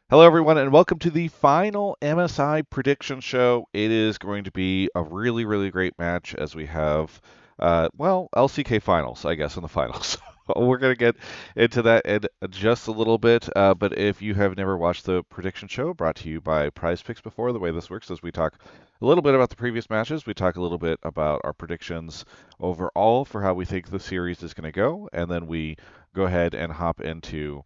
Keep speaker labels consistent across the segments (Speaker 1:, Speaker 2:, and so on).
Speaker 1: Hello, everyone, and welcome to the final MSI prediction show. It is going to be a really, really great match as we have, LCK finals, I guess, in the finals. We're going to get into that in just a little bit. But if you have never watched the prediction show brought to you by Prize Picks before, the way this works is we talk a little bit about the previous matches. We talk a little bit about our predictions overall for how we think the series is going to go, and then we go ahead and hop into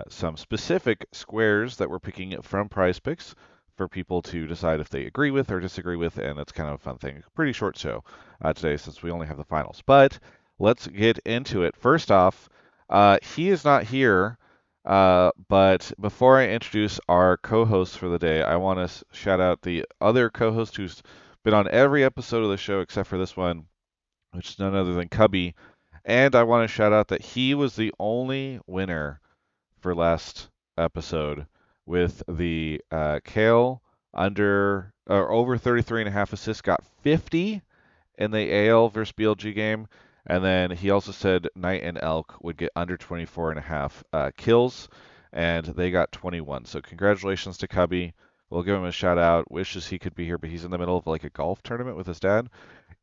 Speaker 1: some specific squares that we're picking from Prize Picks for people to decide if they agree with or disagree with, and it's kind of a fun thing. Pretty short show today since we only have the finals. But let's get into it. First off, he is not here, but before I introduce our co-host for the day, I want to shout out the other co-host who's been on every episode of the show except for this one, which is none other than Cubby. And I want to shout out that he was the only winner for last episode with the Kale under or over 33 and a half assists got 50 in the AL versus BLG game. And then he also said Knight and Elk would get under 24 and a half kills, and they got 21. So congratulations to Cubby. We'll give him a shout out. Wishes he could be here, but he's in the middle of like a golf tournament with his dad.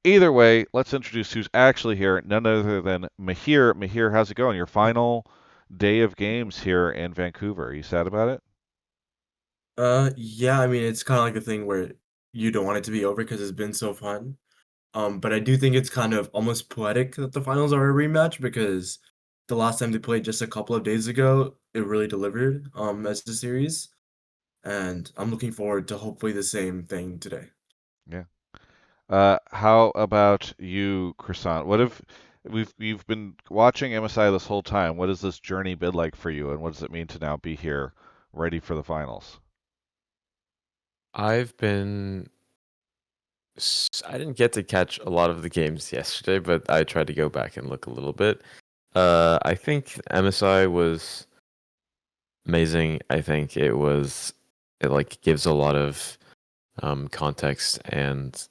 Speaker 1: Either way, let's introduce who's actually here. None other than Mahir. Mahir, how's it going? Your final day of games here in Vancouver. Are you sad about it?
Speaker 2: Yeah, I mean, it's kind of like a thing where you don't want it to be over because it's been so fun. But I do think it's kind of almost poetic that the finals are a rematch because the last time they played just a couple of days ago, it really delivered, as the series, and I'm looking forward to hopefully the same thing today.
Speaker 1: Yeah. How about you, Croissant? What if you've been watching MSI this whole time? What has this journey been like for you, and what does it mean to now be here, ready for the finals?
Speaker 3: I've been I didn't get to catch a lot of the games yesterday, but I tried to go back and look a little bit. I think MSI was amazing. I think it like gives a lot of context, and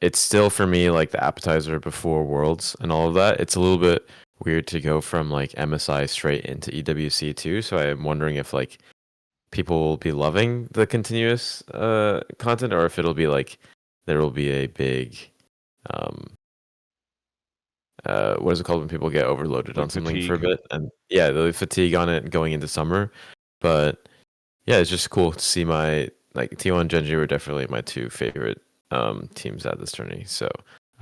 Speaker 3: it's still for me like the appetizer before Worlds and all of that. It's a little bit weird to go from like MSI straight into EWC too, so I'm wondering if like people will be loving the continuous content, or if it'll be like there will be a big um what is it called when people get overloaded
Speaker 1: Like
Speaker 3: on something for a
Speaker 1: fatigue?
Speaker 3: bit, and yeah, the fatigue on it going into summer. But yeah, it's just cool to see my like T1 and Genji were definitely my two favorite teams at this tourney. So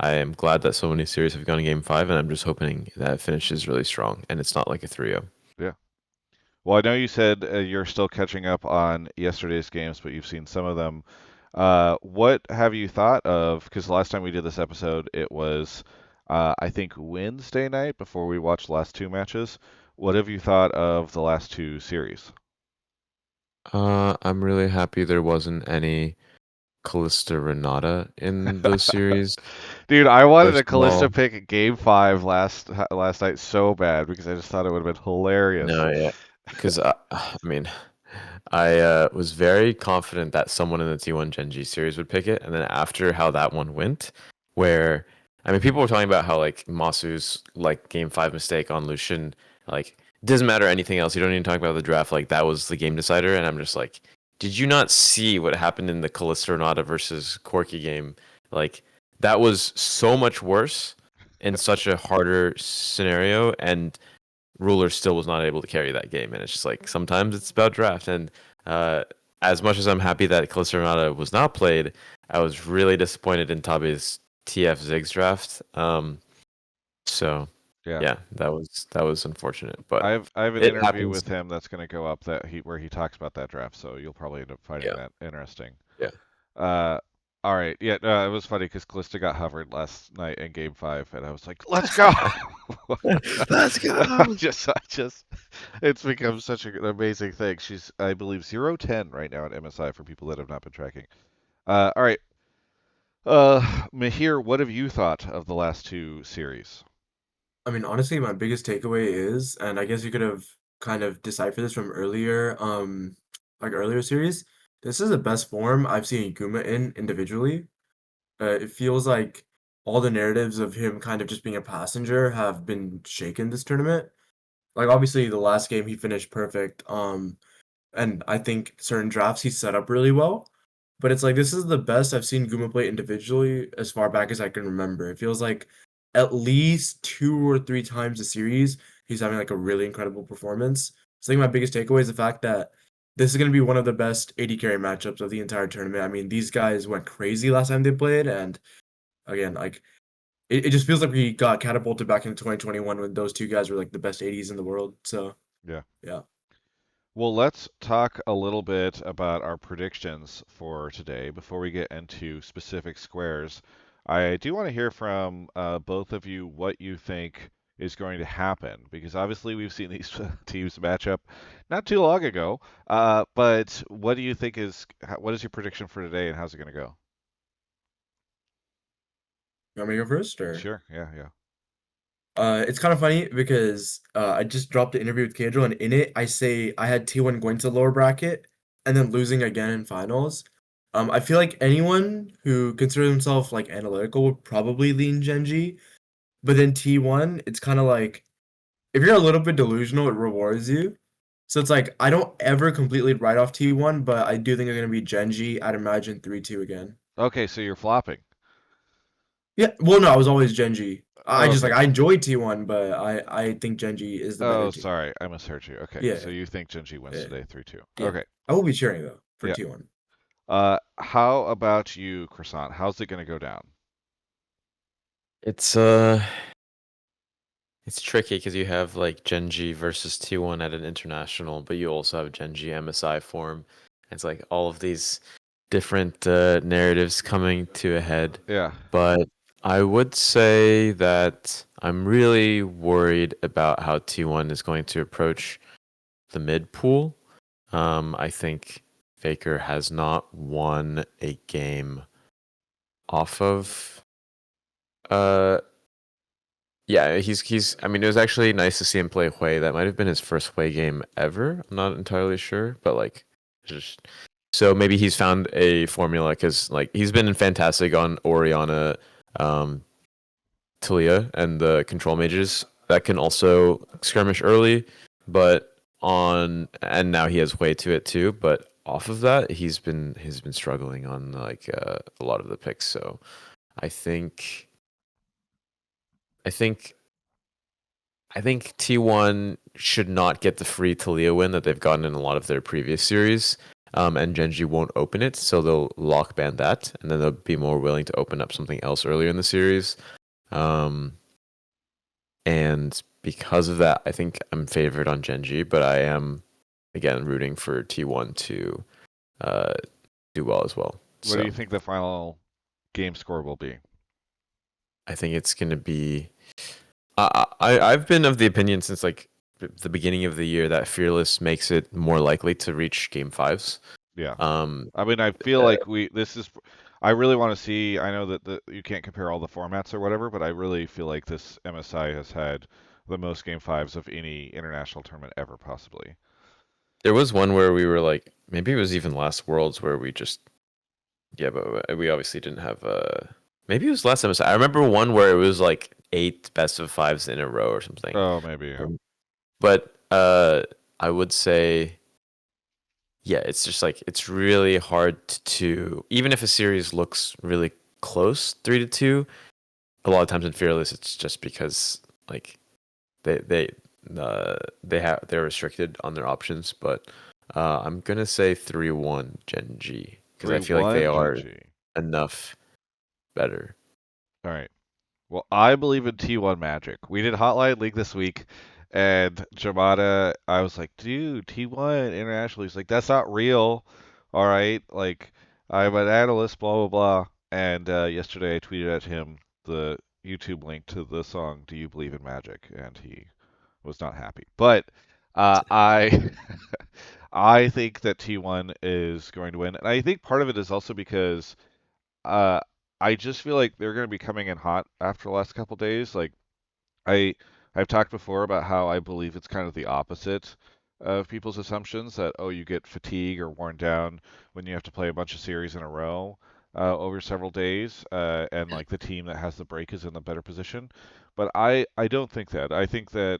Speaker 3: I am glad that so many series have gone to game 5, and I'm just hoping that it finishes really strong and it's not like a 3-0.
Speaker 1: Yeah. Well, I know you said you're still catching up on yesterday's games, but you've seen some of them. What have you thought of? Because last time we did this episode, it was, I think, Wednesday night before we watched the last two matches. What have you thought of the last two series?
Speaker 3: I'm really happy there wasn't any Callista Renata in those series.
Speaker 1: Dude, I wanted a
Speaker 3: First of
Speaker 1: Callista
Speaker 3: all,
Speaker 1: pick at Game Five last night so bad because I just thought it would have been hilarious.
Speaker 3: no, yeah, because I mean, I was very confident that someone in the T1 Gen G series would pick it, and then after how that one went, where I mean, people were talking about how like Masu's like Game 5 mistake on Lucian, like doesn't matter anything else. You don't even talk about the draft. Like that was the game decider, and I'm just like, did you not see what happened in the Callista Renata versus Corki game? Like that was so much worse in such a harder scenario, and Ruler still was not able to carry that game. And it's just like sometimes it's about draft. And uh, as much as I'm happy that Calista Renata was not played, I was really disappointed in Tabe's TF Ziggs draft. So
Speaker 1: Yeah.
Speaker 3: yeah, that was unfortunate, but
Speaker 1: I have an
Speaker 3: it
Speaker 1: interview
Speaker 3: happens.
Speaker 1: with him that's going to go up that he where he talks about that draft, so you'll probably end up finding
Speaker 3: Yeah,
Speaker 1: that interesting.
Speaker 3: yeah.
Speaker 1: Uh, all right, yeah, no, it was funny because Callista got hovered last night in Game Five, and I was like, "Let's go!"
Speaker 3: Let's go.
Speaker 1: It's become such an amazing thing. She's, I believe, 0-10 right now at MSI for people that have not been tracking. All right, Mahir, what have you thought of the last two series?
Speaker 2: I mean, honestly, my biggest takeaway is, and I guess you could have kind of deciphered this from earlier, like earlier series. This is the best form I've seen Guma in individually. It feels like all the narratives of him kind of just being a passenger have been shaken this tournament. Like obviously the last game he finished perfect. And I think certain drafts he set up really well. But it's like this is the best I've seen Guma play individually as far back as I can remember. It feels like at least 2 or 3 times a series he's having like a really incredible performance. So I think my biggest takeaway is the fact that this is going to be one of the best AD carry matchups of the entire tournament. I mean, these guys went crazy last time they played, and again, like it just feels like we got catapulted back in 2021 when those two guys were like the best ADs in the world. So
Speaker 1: Yeah.
Speaker 2: yeah.
Speaker 1: Well, let's talk a little bit about our predictions for today before we get into specific squares. I do want to hear from both of you what you think is going to happen because obviously we've seen these teams match up not too long ago. But what do you think what is your prediction for today and how's it going to go?
Speaker 2: You want me to go first or?
Speaker 1: Sure. Yeah. Yeah.
Speaker 2: It's kind of funny because I just dropped an interview with Kedro, and in it, I say I had T1 going to lower bracket and then losing again in finals. I feel like anyone who considers himself like analytical would probably lean Genji, but then T1, it's kind of like if you're a little bit delusional, it rewards you. So it's like I don't ever completely write off T1, but I do think it's gonna be Genji. I'd imagine 3-2 again.
Speaker 1: Okay, so you're flopping.
Speaker 2: Yeah, well, no, I was always Genji. I just like
Speaker 1: Okay.
Speaker 2: I enjoy T1, but I think Genji is the better
Speaker 1: Oh,
Speaker 2: team.
Speaker 1: sorry, I misheard you. Okay, so
Speaker 2: Yeah,
Speaker 1: you think Genji wins
Speaker 2: yeah,
Speaker 1: today 3-2.
Speaker 2: yeah.
Speaker 1: Okay.
Speaker 2: I will be cheering though for
Speaker 1: Yeah.
Speaker 2: T1.
Speaker 1: How about you, Croissant? How's it going to go down?
Speaker 3: It's it's tricky because you have like Genji versus T1 at an international, but you also have Genji MSI form. It's like all of these different narratives coming to a head.
Speaker 1: Yeah.
Speaker 3: But I would say that I'm really worried about how T1 is going to approach the mid pool. I think Faker has not won a game off of uh yeah, he's I mean it was actually nice to see him play Hui. That might have been his first Hui game ever. I'm not entirely sure, but like just so maybe he's found a formula cuz like he's been fantastic on Oriana Talia and the control mages that can also skirmish early, but on and now he has way to it too. But off of that, he's been struggling on like a lot of the picks. So I think I think I think T1 should not get the free Talia win that they've gotten in a lot of their previous series. And Genji won't open it, so they'll lock ban that, and then they'll be more willing to open up something else earlier in the series. Um, And because of that, I think I'm favored on Genji, but I am again rooting for T1 to uh, do well as well.
Speaker 1: What do you
Speaker 3: So
Speaker 1: think the final game score will be?
Speaker 3: I think it's going to be. I've been of the opinion since like the beginning of the year that Fearless makes it more likely to reach game fives.
Speaker 1: Yeah.
Speaker 3: Um,
Speaker 1: I mean, I feel
Speaker 3: uh,
Speaker 1: like I really want to see. I know that you can't compare all the formats or whatever, but I really feel like this MSI has had the most game fives of any international tournament ever, possibly.
Speaker 3: there was one where we were like, maybe it was even last Worlds where we just but we obviously didn't have maybe it was last MSI. I remember one where it was like 8 best of 5s in a row or something.
Speaker 1: Oh, maybe. Yeah.
Speaker 3: But I would say, yeah, it's just like it's really hard to even if a series looks really close, 3-2. A lot of times in Fearless, it's just because like they they they're restricted on their options. But I'm gonna say 3-1 Genji because I feel like they
Speaker 1: 3-1
Speaker 3: are
Speaker 1: Genji.
Speaker 3: enough better.
Speaker 1: All right. Well, I believe in T1 Magic. We did Hotline League this week, and Jamada, I was like, dude, T1 International. He's like, that's not real. All right. Like, I'm an analyst, blah, blah, blah. And yesterday I tweeted at him the YouTube link to the song, Do You Believe in Magic? And he was not happy. But I. I think that T1 is going to win. And I think part of it is also because uh, I just feel like they're going to be coming in hot after the last couple days. Like I I've talked before about how I believe it's kind of the opposite of people's assumptions that oh you get fatigue or worn down when you have to play a bunch of series in a row over several days and like the team that has the break is in the better position. But I don't think that. I think that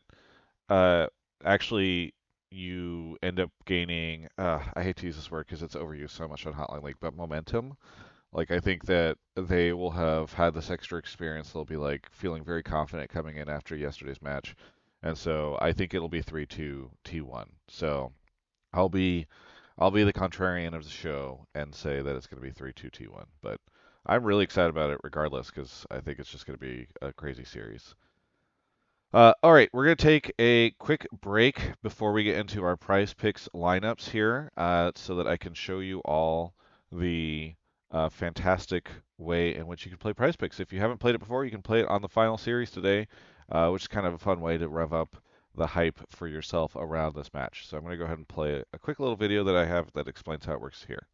Speaker 1: actually you end up gaining. I hate to use this word because it's overused so much on Hotline League, but momentum. Like I think that they will have had this extra experience. They'll be like feeling very confident coming in after yesterday's match, and so I think it'll be 3-2 T1. So I'll be I'll be the contrarian of the show and say that it's going to be 3-2 T1. But I'm really excited about it regardless because I think it's just going to be a crazy series. All right, we're going to take a quick break before we get into our prize picks lineups here so that I can show you all the fantastic way in which you can play prize picks. If you haven't played it before, you can play it on the final series today, which is kind of a fun way to rev up the hype for yourself around this match. So I'm going to go ahead and play a quick little video that I have that explains how it works here.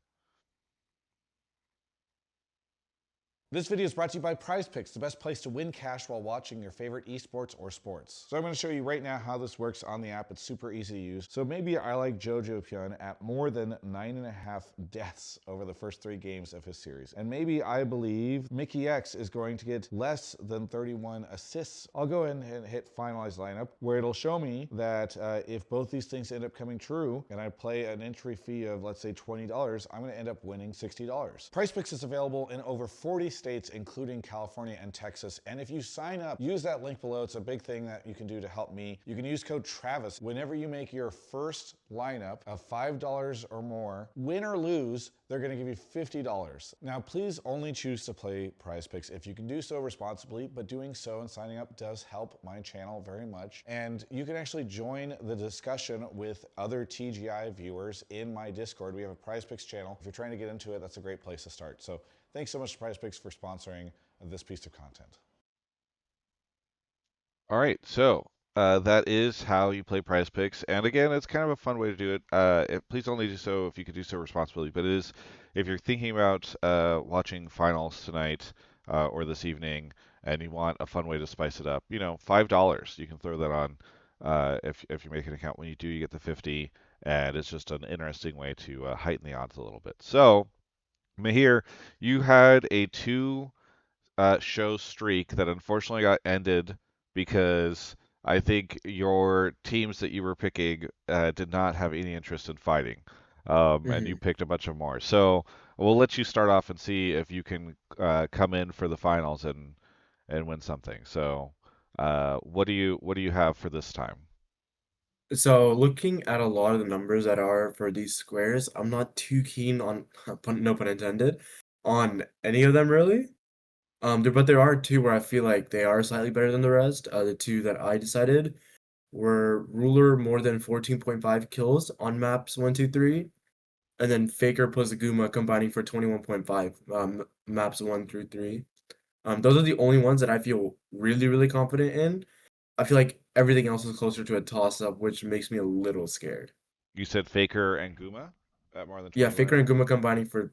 Speaker 4: This video is brought to you by Prize Picks, the best place to win cash while watching your favorite esports or sports. So I'm going to show you right now how this works on the app. It's super easy to use. So maybe I like Jojo Pyun at more than 9.5 deaths over the first 3 games of his series. And maybe I believe Mickey X is going to get less than 31 assists. I'll go in and hit finalize lineup where it'll show me that if both these things end up coming true and I play an entry fee of let's say $20, I'm going to end up winning $60. Prize Picks is available in over 40 states, including California and Texas. And if you sign up, use that link below. It's a big thing that you can do to help me. You can use code Travis whenever you make your first lineup of $5 or more. Win or lose, they're going to give you $50. Now, please only choose to play Prize Picks if you can do so responsibly, but doing so and signing up does help my channel very much. And you can actually join the discussion with other TGI viewers in my Discord. We have a Prize Picks channel. If you're trying to get into it, that's a great place to start. So thanks so much to Prize Picks for sponsoring this piece of content.
Speaker 1: All right, so that is how you play Prize Picks, and again, it's kind of a fun way to do it. Please only do so if you could do so responsibly. But it is, if you're thinking about watching finals tonight or this evening, and you want a fun way to spice it up, $5 you can throw that on. If you make an account, when you do, you get the 50, and it's just an interesting way to heighten the odds a little bit. So, Mahir, you had a 2 show streak that unfortunately got ended because I think your teams that you were picking did not have any interest in fighting, and you
Speaker 2: Mhm.
Speaker 1: picked a bunch of more. So we'll let you start off and see if you can come in for the finals and win something. So what do you have for this time?
Speaker 2: So looking at a lot of the numbers that are for these squares, I'm not too keen on, no pun intended, on any of them really. But there are 2 where I feel like they are slightly better than the rest. The 2 that I decided were Ruler more than 14.5 kills on maps 1, 2, 3, and then Faker plus Guma combining for 21.5 maps 1 through 3. Those are the only ones that I feel really, really confident in. I feel like everything else is closer to a toss-up, which makes me a little scared.
Speaker 1: You said Faker and Guma at more than
Speaker 2: Yeah, Faker and
Speaker 1: 21.
Speaker 2: Guma combining for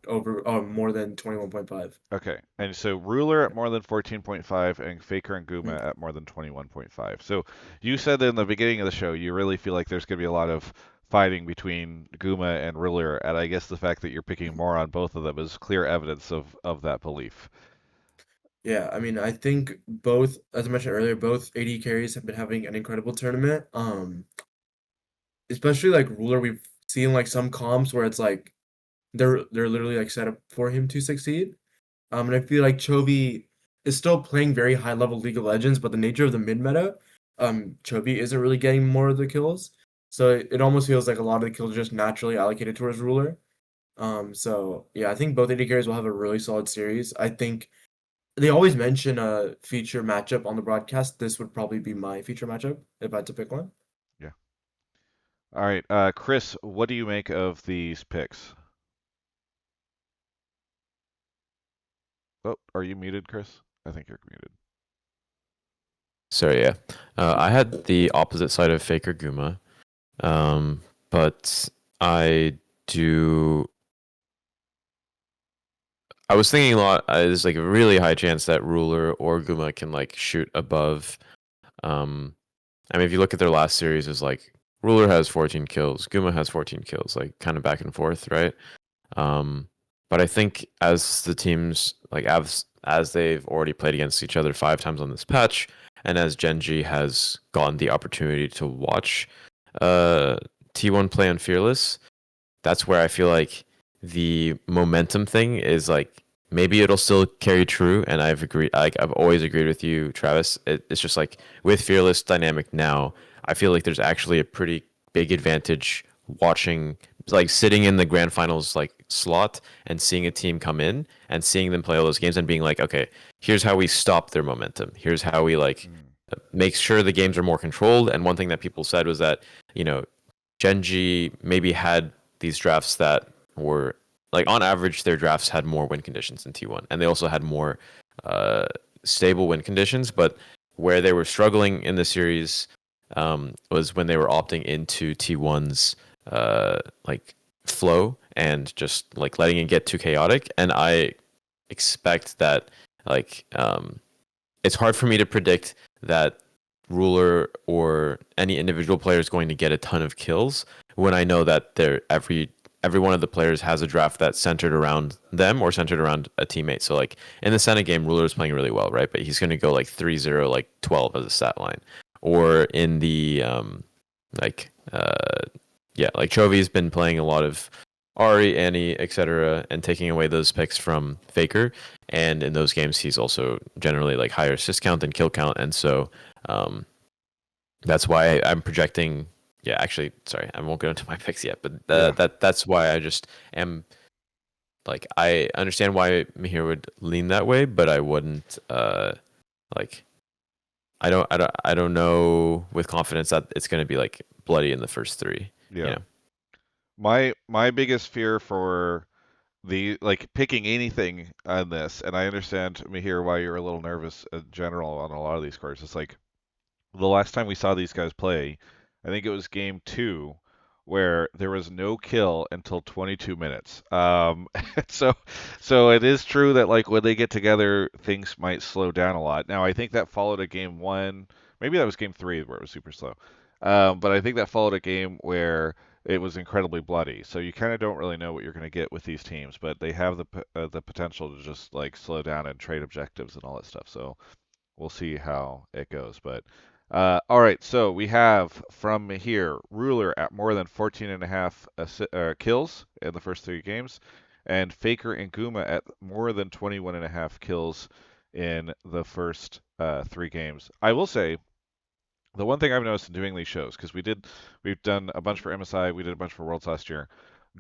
Speaker 2: more than 21.5.
Speaker 1: Okay, and so Ruler
Speaker 2: Yeah.
Speaker 1: at more than 14.5 and Faker and
Speaker 2: Mhm.
Speaker 1: Guma at more than 21.5. So you said in the beginning of the show you really feel like there's going to be a lot of fighting between Guma and Ruler, and I guess the fact that you're picking more on both of them is clear evidence of that belief.
Speaker 2: Yeah, I mean, I think both, as I mentioned earlier, both AD carries have been having an incredible tournament. Especially like Ruler, we've seen like some comps where it's like they're literally like set up for him to succeed. And I feel like Chovy is still playing very high level League of Legends, but the nature of the mid meta, Chovy isn't really getting more of the kills. So it almost feels like a lot of the kills are just naturally allocated towards Ruler. So yeah, I think both AD carries will have a really solid series. I think they always mention a feature matchup on the broadcast. This would probably be my feature matchup if I had to pick one.
Speaker 1: Yeah. All right, Chris, what do you make of these picks? Oh, are you muted, Chris? I think you're muted.
Speaker 3: So yeah, I had the opposite side of Faker Guma, but I do. I was thinking a lot. There's like a really high chance that Ruler or Guma can like shoot above. I mean, if you look at their last series, is like Ruler has 14 kills, Guma has 14 kills, like kind of back and forth, right? Um, but I think as the teams like as they've already played against each other 5 times on this patch, and as Genji has gotten the opportunity to watch T1 play on Fearless, that's where I feel like the momentum thing is like maybe it'll still carry true. And I've always agreed with you, Travis. It's just like with Fearless dynamic now, I feel like there's actually a pretty big advantage watching, like sitting in the grand finals like slot and seeing a team come in and seeing them play all those games and being like, okay, here's how we stop their momentum. Here's how we like make sure the games are more controlled. And one thing that people said was that, you know, Genji maybe had these drafts that were like on average their drafts had more win conditions than T1, and they also had more uh, stable win conditions. But where they were struggling in the series was when they were opting into T1's like flow and just like letting it get too chaotic. And I expect that like it's hard for me to predict that Ruler or any individual player is going to get a ton of kills when I know that every one of the players has a draft that's centered around them or centered around a teammate. So like in the Senate game, Ruler is playing really well, right? But he's going to go like 3-0, like 12 as a stat line. Or in the like yeah, like Chovy's been playing a lot of Ari, Annie, etc., and taking away those picks from Faker. And in those games, he's also generally like higher assist count and kill count, and so um, that's why I'm projecting. Yeah, actually, sorry, I won't go into my picks yet, but that's why I just am like I understand why Mihir would lean that way, but I wouldn't like I don't know with confidence that it's going to be like bloody in the first three.
Speaker 1: Yeah.
Speaker 3: You know?
Speaker 1: My biggest fear for the like picking anything on this, and I understand me here why you're a little nervous in general on a lot of these cards. It's like the last time we saw these guys play, I think it was game two, where there was no kill until 22 minutes. So, so it is true that like when they get together, things might slow down a lot. Now, I think that followed a game one, maybe that was game three where it was super slow. But I think that followed a game where it was incredibly bloody. So you kind of don't really know what you're going to get with these teams, but they have the potential to just like slow down and trade objectives and all that stuff. So we'll see how it goes. But all right, so we have from here Ruler at more than 14 and a half kills in the first three games, and Faker and Guma at more than 21 and a half kills in the first three games. I will say the one thing I've noticed in doing these shows, because we've done a bunch for MSI, we did a bunch for Worlds last year.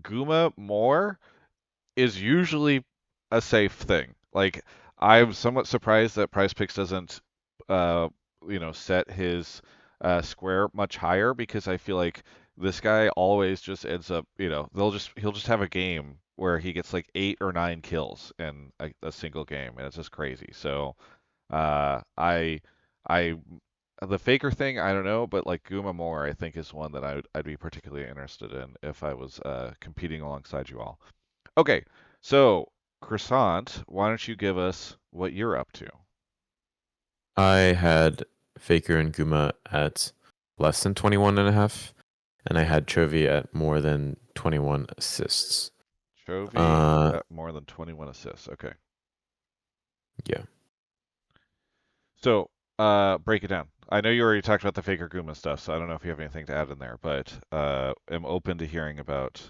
Speaker 1: Guma more is usually a safe thing. Like I'm somewhat surprised that Prize Picks doesn't, uh, set his square much higher because I feel like this guy always just ends up, he'll just have a game where he gets like 8 or 9 kills in a single game, and it's just crazy. So uh, I I the Faker thing I don't know, but like Guma Moore I think is one that I'd be particularly interested in if I was competing alongside you all. Okay, so Croissant, why don't you give us what you're up to?
Speaker 3: I had Faker and Guma at less than 21 and a half, and I had Chovy at more than 21 assists.
Speaker 1: Chovy
Speaker 3: Uh,
Speaker 1: at more than 21 assists. Okay.
Speaker 3: yeah.
Speaker 1: So, break it down. I know you already talked about the Faker Guma stuff, so I don't know if you have anything to add in there, but am open to hearing about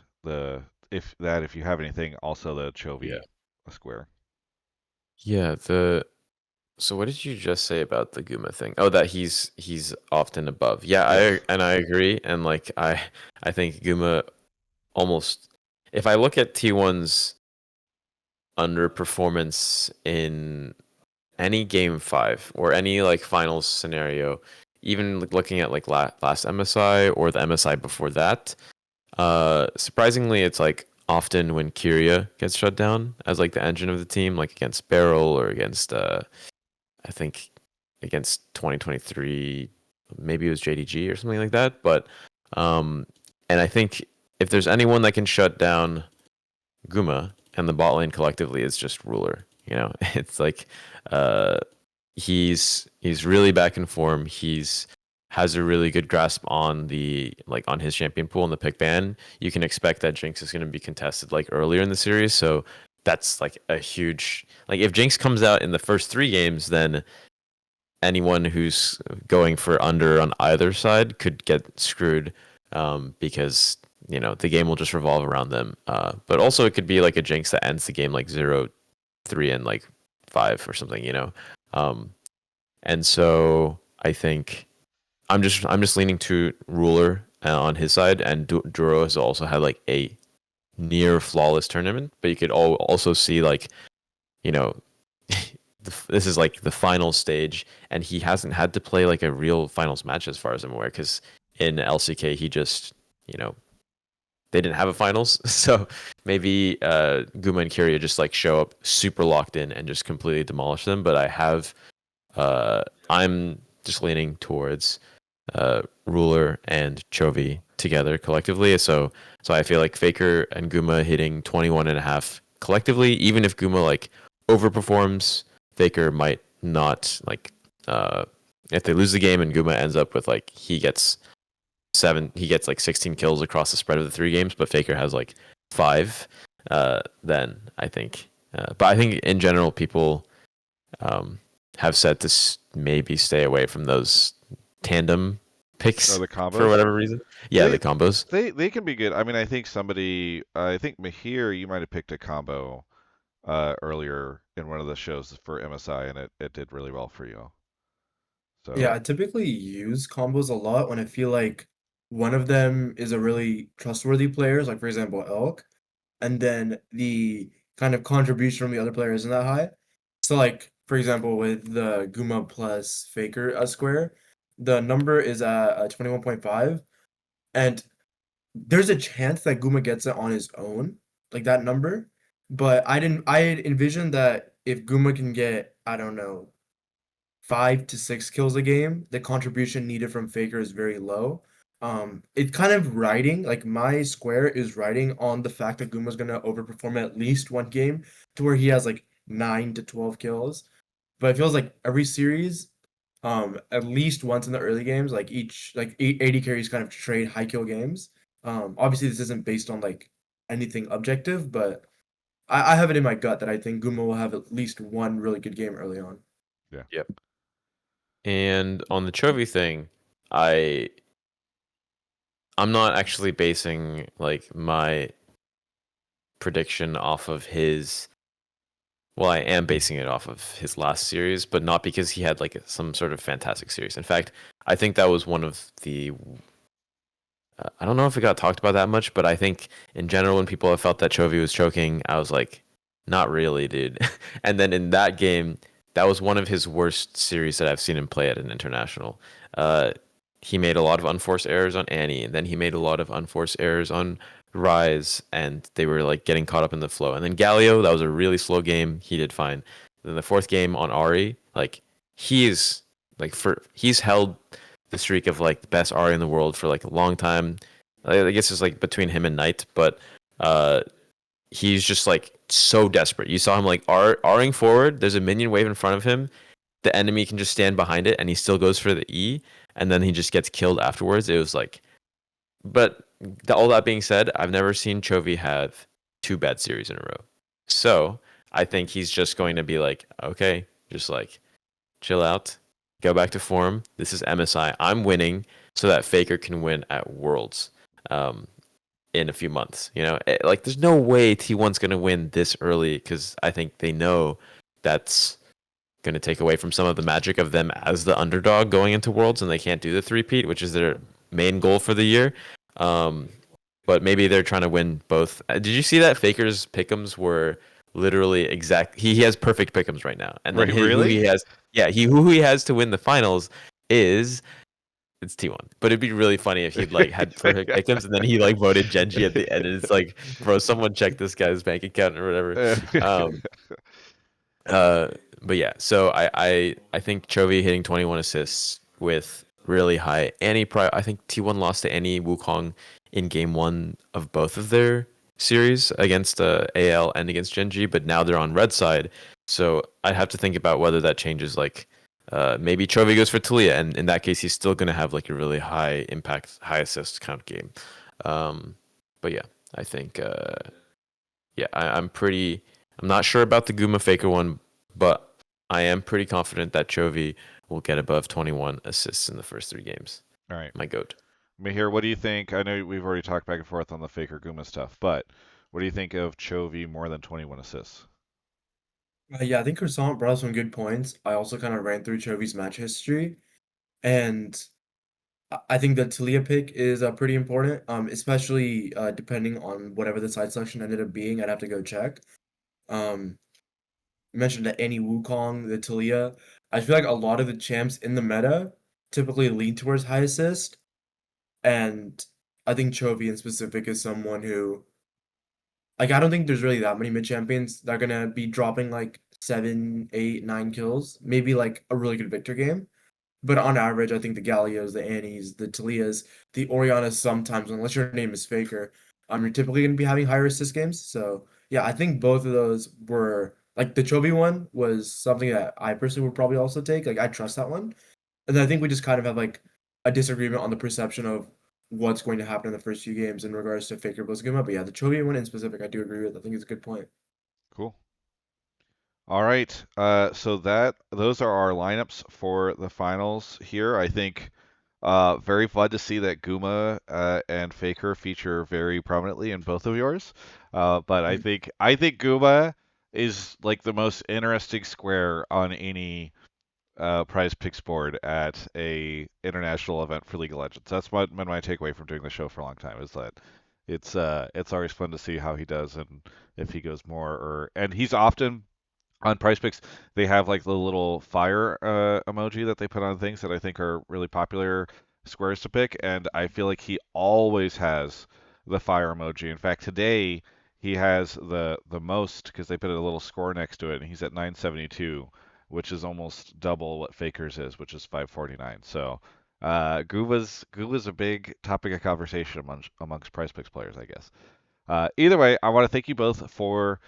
Speaker 1: if you have anything, also the Chovy
Speaker 3: Yeah.
Speaker 1: square.
Speaker 3: Yeah, so what did you just say about the Guma thing? Oh, that he's often above. Yeah,
Speaker 1: Yes.
Speaker 3: I agree, and like I think Guma almost, if I look at T1's underperformance in any game 5 or any like finals scenario, even looking at like last MSI or the MSI before that, surprisingly it's like often when Kyria gets shut down as like the engine of the team, like against Beryl or against I think against 2023, maybe it was JDG or something like that. But and I think if there's anyone that can shut down Guma and the bot lane collectively, it's just Ruler. You know, it's like uh, he's really back in form. He's has a really good grasp on the like on his champion pool and the pick ban. You can expect that Jinx is going to be contested like earlier in the series, so that's like a huge like if Jinx comes out in the first 3 games, then anyone who's going for under on either side could get screwed because the game will just revolve around them. But also it could be like a jinx that ends the game like 0-3 and like 5 or something. And so I think I'm just leaning to Ruler on his side, and Duro has also had like a near flawless tournament. But you could also see like you know this is like the final stage, and he hasn't had to play like a real finals match as far as I'm aware, because in LCK he just they didn't have a finals, so maybe Guma and Kyria just like show up super locked in and just completely demolish them. But I'm just leaning towards Ruler and Chovy together collectively. So I feel like Faker and Guma hitting 21.5 collectively, even if Guma like overperforms, Faker might not like if they lose the game and Guma ends up with like he gets like 16 kills across the spread of the 3 games, but Faker has like 5, then I think but I think in general people have said to maybe stay away from those tandem picks
Speaker 1: The
Speaker 3: for
Speaker 1: combos.
Speaker 3: whatever reason. Yeah,
Speaker 1: They
Speaker 3: the combos.
Speaker 1: they can be good. I mean, I think Mahir, you might have picked a combo earlier in one of the shows for MSI, and it did really well for you.
Speaker 2: Yeah,
Speaker 1: So
Speaker 2: I typically use combos a lot when I feel like one of them is a really trustworthy player, like for example, Elk, and then the kind of contribution from the other player isn't that high. So like for example, with the Guma plus Faker square, the number is at 21.5, and there's a chance that Guma gets it on his own, like that number. But I had envisioned that if Guma can get, I don't know, 5 to 6 kills a game, the contribution needed from Faker is very low. It's kind of riding, like my square is riding on the fact that Guma's gonna overperform at least one game to where he has like 9 to 12 kills. But it feels like every series, at least once in the early games, like each like 80 carries kind of trade high kill games. Obviously this isn't based on like anything objective, but I have it in my gut that I think Guma will have at least one really good game early on.
Speaker 1: yeah.
Speaker 3: Yep. And on the Chovy thing, I I'm not actually basing like my prediction off of his. Well, I am basing it off of his last series, but not because he had like some sort of fantastic series. In fact, I think that was one of the. I don't know if it got talked about that much, but I think in general, when people have felt that Chovy was choking, I was like, not really, dude. And then in that game, that was one of his worst series that I've seen him play at an international. Uh, he made a lot of unforced errors on Annie, and then he made a lot of unforced errors on Rise, and they were like getting caught up in the flow. And then Galio, that was a really slow game. He did fine. Then the fourth game on Ari, like he's he's held the streak of like the best Ari in the world for like a long time. I guess it's like between him and Knight, but uh, he's just like so desperate. You saw him like Ring forward. There's a minion wave in front of him. The enemy can just stand behind it, and he still goes for the E, and then he just gets killed afterwards. It was like, but all that being said, I've never seen Chovy have 2 bad series in a row. So I think he's just going to be like, okay, just like chill out, go back to form. This is MSI. I'm winning so that Faker can win at Worlds in a few months. Like there's no way T1's going to win this early, because I think they know that's going to take away from some of the magic of them as the underdog going into Worlds, and they can't do the three-peat, which is their main goal for the year. But maybe they're trying to win both. Did you see that Faker's pick'ems were literally exact? He has perfect pick'ems right now, and then
Speaker 1: Right,
Speaker 3: who
Speaker 1: really?
Speaker 3: he has, yeah, who he has to win the finals is it's T1. But it'd be really funny if he'd like had perfect pick'ems and then he like voted Genji at the end, and it's like, bro, someone check this guy's bank account or whatever. Um, uh, but yeah, so I think Chovy hitting 21 assists with really high Annie. I think T1 lost to Annie Wukong in game 1 of both of their series against AL and against Genji, but now they're on red side. So I'd have to think about whether that changes. Like maybe Chovy goes for Talia, and in that case, he's still going to have like a really high impact, high assist count game. But yeah, I think I'm not sure about the Guma Faker one, but I am pretty confident that Chovy will get above 21 assists in the first 3 games.
Speaker 1: All right.
Speaker 3: My goat.
Speaker 1: Mahir, what do you think? I know we've already talked back and forth on the Faker Guma stuff, but what do you think of Chovy more than 21 assists?
Speaker 2: Yeah, I think Croissant brought up some good points. I also kind of ran through Chovy's match history, and I think the Talia pick is pretty important, especially depending on whatever the side selection ended up being. I'd have to go check. Um, you mentioned the Annie Wukong, the Talia. I feel like a lot of the champs in the meta typically lean towards high assist, and I think Chovy in specific is someone who, like, I don't think there's really that many mid champions that are gonna be dropping like 7, 8, 9 kills. Maybe like a really good Victor game. But on average, I think the Gallios, the Annies, the Talias, the Orianas sometimes, unless your name is Faker, you're typically going to be having higher assist games. So yeah, I think both of those were like the Chovy one was something that I personally would probably also take. Like I trust that one. And then I think we just kind of have like a disagreement on the perception of what's going to happen in the first few games in regards to Faker versus Guma. But yeah, the Chovy one in specific, I do agree with. I think it's a good point.
Speaker 1: Cool. All right. So those are our lineups for the finals here. I think very fun to see that Guma and Faker feature very prominently in both of yours. But I think Guma is like the most interesting square on any prize picks board at a international event for League of Legends. That's been my takeaway from doing the show for a long time is that it's always fun to see how he does and if he goes more or and he's often on Price Picks, they have like the little fire emoji that they put on things that I think are really popular squares to pick, and I feel like he always has the fire emoji. In fact, today he has the most because they put a little score next to it, and he's at 972, which is almost double what Faker's is, which is 549. So Guva's a big topic of conversation amongst Price Picks players, I guess. Either way, I want to thank you both for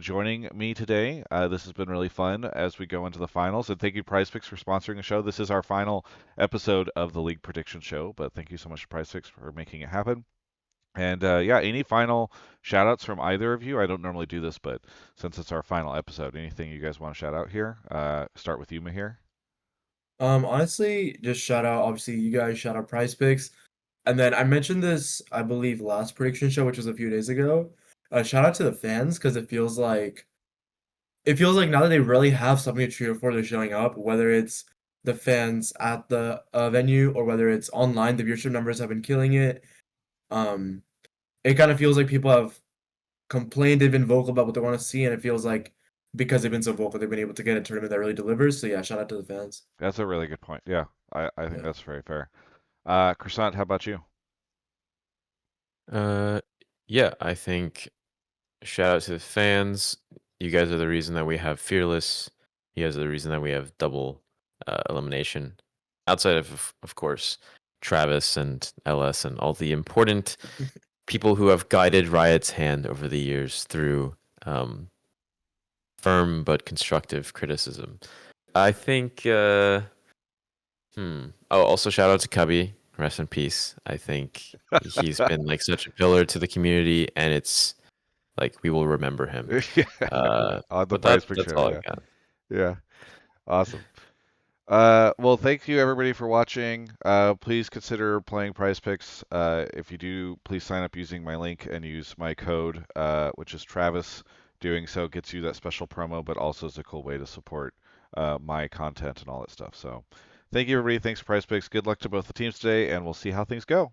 Speaker 1: joining me today. This has been really fun as we go into the finals. And thank you, PrizePicks, for sponsoring the show. This is our final episode of the League Prediction Show, but thank you so much to PrizePicks for making it happen. And yeah, any final shout outs from either of you? I don't normally do this, but since it's our final episode, anything you guys want to shout out here? Start with you, Mahir.
Speaker 2: Honestly, just shout out, obviously, you guys shout out Prize Picks. And then I mentioned this, I believe, last prediction show, which was a few days ago. Shout out to the fans because it feels like now that they really have something to cheer for, they're showing up. Whether it's the fans at the venue or whether it's online, the viewership numbers have been killing it. Um, it kind of feels like people have complained, they've been vocal about what they want to see, and it feels like because they've been so vocal, they've been able to get a tournament that really delivers. So yeah, shout out to the fans.
Speaker 1: That's a really good point. Yeah, I think
Speaker 2: Yeah.
Speaker 1: that's very fair. Croissant, how about you?
Speaker 3: Uh, yeah, I think shout out to the fans. You guys are the reason that we have Fearless. You guys are the reason that we have double elimination. Outside of course, Travis and LS and all the important people who have guided Riot's hand over the years through um, firm but constructive criticism. I think. Oh, also shout out to Cubby. Rest in peace. I think he's been like such a pillar to the community, and it's like we will remember him.
Speaker 1: Yeah,
Speaker 3: Uh,
Speaker 1: on the
Speaker 3: but
Speaker 1: Prize Pick
Speaker 3: that's
Speaker 1: show.
Speaker 3: all I
Speaker 1: Yeah,
Speaker 3: got.
Speaker 1: yeah, awesome. Well, thank you everybody for watching. Please consider playing Prize Picks. If you do, please sign up using my link and use my code, which is Travis. Doing so gets you that special promo, but also is a cool way to support my content and all that stuff. So, thank you everybody. Thanks for Prize Picks. Good luck to both the teams today, and we'll see how things go.